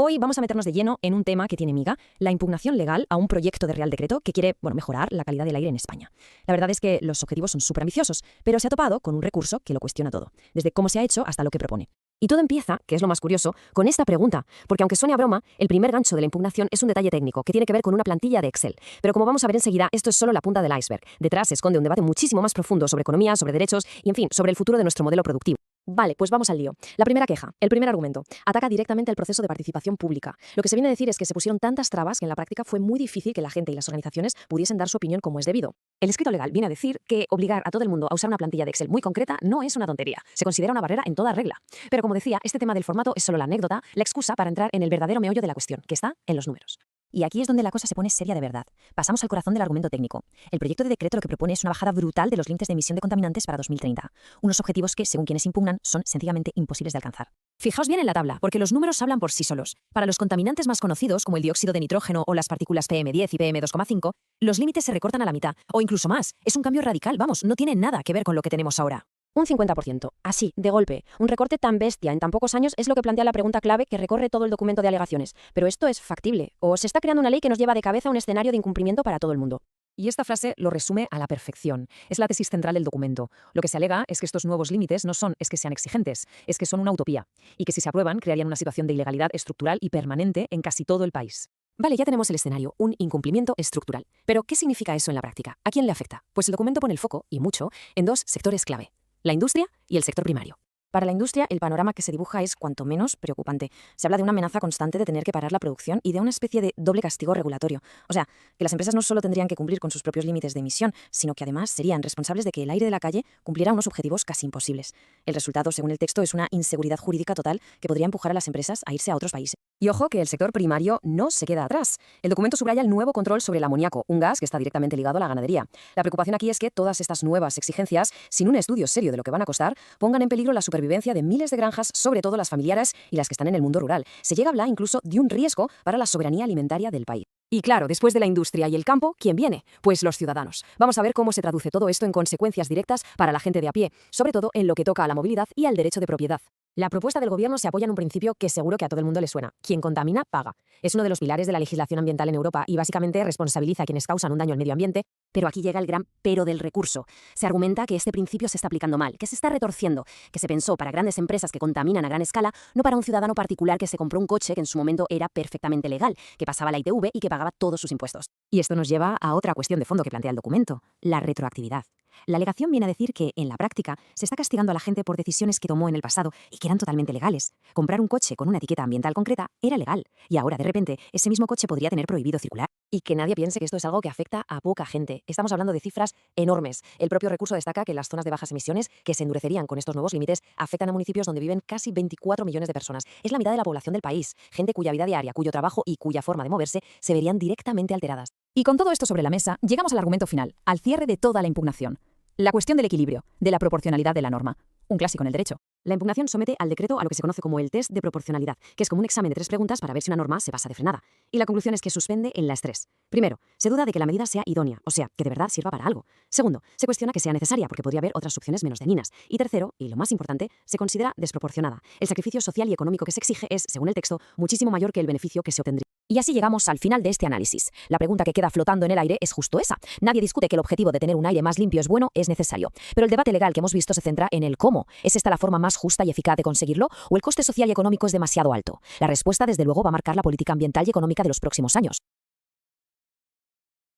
Hoy vamos a meternos de lleno en un tema que tiene miga, la impugnación legal a un proyecto de Real Decreto que quiere, mejorar la calidad del aire en España. La verdad es que los objetivos son súper ambiciosos, pero se ha topado con un recurso que lo cuestiona todo, desde cómo se ha hecho hasta lo que propone. Y todo empieza, que es lo más curioso, con esta pregunta, porque aunque suene a broma, el primer gancho de la impugnación es un detalle técnico que tiene que ver con una plantilla de Excel. Pero como vamos a ver enseguida, esto es solo la punta del iceberg. Detrás se esconde un debate muchísimo más profundo sobre economía, sobre derechos y, en fin, sobre el futuro de nuestro modelo productivo. Vale, pues vamos al lío. La primera queja, el primer argumento, ataca directamente al proceso de participación pública. Lo que se viene a decir es que se pusieron tantas trabas que en la práctica fue muy difícil que la gente y las organizaciones pudiesen dar su opinión como es debido. El escrito legal viene a decir que obligar a todo el mundo a usar una plantilla de Excel muy concreta no es una tontería. Se considera una barrera en toda regla. Pero como decía, este tema del formato es solo la anécdota, la excusa para entrar en el verdadero meollo de la cuestión, que está en los números. Y aquí es donde la cosa se pone seria de verdad. Pasamos al corazón del argumento técnico. El proyecto de decreto lo que propone es una bajada brutal de los límites de emisión de contaminantes para 2030. Unos objetivos que, según quienes impugnan, son sencillamente imposibles de alcanzar. Fijaos bien en la tabla, porque los números hablan por sí solos. Para los contaminantes más conocidos, como el dióxido de nitrógeno o las partículas PM10 y PM2,5, los límites se recortan a la mitad, o incluso más. Es un cambio radical, no tiene nada que ver con lo que tenemos ahora. Un 50%. Así, de golpe. Un recorte tan bestia en tan pocos años es lo que plantea la pregunta clave que recorre todo el documento de alegaciones. Pero esto es factible. ¿O se está creando una ley que nos lleva de cabeza a un escenario de incumplimiento para todo el mundo? Y esta frase lo resume a la perfección. Es la tesis central del documento. Lo que se alega es que estos nuevos límites no son es que sean exigentes, es que son una utopía. Y que si se aprueban, crearían una situación de ilegalidad estructural y permanente en casi todo el país. Vale, ya tenemos el escenario, un incumplimiento estructural. Pero, ¿qué significa eso en la práctica? ¿A quién le afecta? Pues el documento pone el foco, y mucho, en dos sectores clave: la industria y el sector primario. Para la industria, el panorama que se dibuja es cuanto menos preocupante. Se habla de una amenaza constante de tener que parar la producción y de una especie de doble castigo regulatorio. O sea, que las empresas no solo tendrían que cumplir con sus propios límites de emisión, sino que además serían responsables de que el aire de la calle cumpliera unos objetivos casi imposibles. El resultado, según el texto, es una inseguridad jurídica total que podría empujar a las empresas a irse a otros países. Y ojo que el sector primario no se queda atrás. El documento subraya el nuevo control sobre el amoníaco, un gas que está directamente ligado a la ganadería. La preocupación aquí es que todas estas nuevas exigencias, sin un estudio serio de lo que van a costar, pongan en peligro la supervivencia de miles de granjas, sobre todo las familiares y las que están en el mundo rural. Se llega a hablar incluso de un riesgo para la soberanía alimentaria del país. Y claro, después de la industria y el campo, ¿quién viene? Pues los ciudadanos. Vamos a ver cómo se traduce todo esto en consecuencias directas para la gente de a pie, sobre todo en lo que toca a la movilidad y al derecho de propiedad. La propuesta del gobierno se apoya en un principio que seguro que a todo el mundo le suena: quien contamina, paga. Es uno de los pilares de la legislación ambiental en Europa y básicamente responsabiliza a quienes causan un daño al medio ambiente. Pero aquí llega el gran pero del recurso. Se argumenta que este principio se está aplicando mal, que se está retorciendo, que se pensó para grandes empresas que contaminan a gran escala, no para un ciudadano particular que se compró un coche que en su momento era perfectamente legal, que pasaba la ITV y que pagaba todos sus impuestos. Y esto nos lleva a otra cuestión de fondo que plantea el documento: la retroactividad. La alegación viene a decir que, en la práctica, se está castigando a la gente por decisiones que tomó en el pasado y que eran totalmente legales. Comprar un coche con una etiqueta ambiental concreta era legal, y ahora, de repente, ese mismo coche podría tener prohibido circular. Y que nadie piense que esto es algo que afecta a poca gente. Estamos hablando de cifras enormes. El propio recurso destaca que las zonas de bajas emisiones, que se endurecerían con estos nuevos límites, afectan a municipios donde viven casi 24 millones de personas. Es la mitad de la población del país. Gente cuya vida diaria, cuyo trabajo y cuya forma de moverse se verían directamente alteradas. Y con todo esto sobre la mesa, llegamos al argumento final, al cierre de toda la impugnación. La cuestión del equilibrio, de la proporcionalidad de la norma. Un clásico en el derecho. La impugnación somete al decreto a lo que se conoce como el test de proporcionalidad, que es como un examen de 3 preguntas para ver si una norma se pasa de frenada. Y la conclusión es que suspende en las 3. Primero, se duda de que la medida sea idónea, o sea, que de verdad sirva para algo. Segundo, se cuestiona que sea necesaria, porque podría haber otras opciones menos dañinas. Y tercero, y lo más importante, se considera desproporcionada. El sacrificio social y económico que se exige es, según el texto, muchísimo mayor que el beneficio que se obtendría. Y así llegamos al final de este análisis. La pregunta que queda flotando en el aire es justo esa. Nadie discute que el objetivo de tener un aire más limpio es bueno, es necesario. Pero el debate legal que hemos visto se centra en el cómo. ¿Es esta la forma más justa y eficaz de conseguirlo? ¿O el coste social y económico es demasiado alto? La respuesta, desde luego, va a marcar la política ambiental y económica de los próximos años.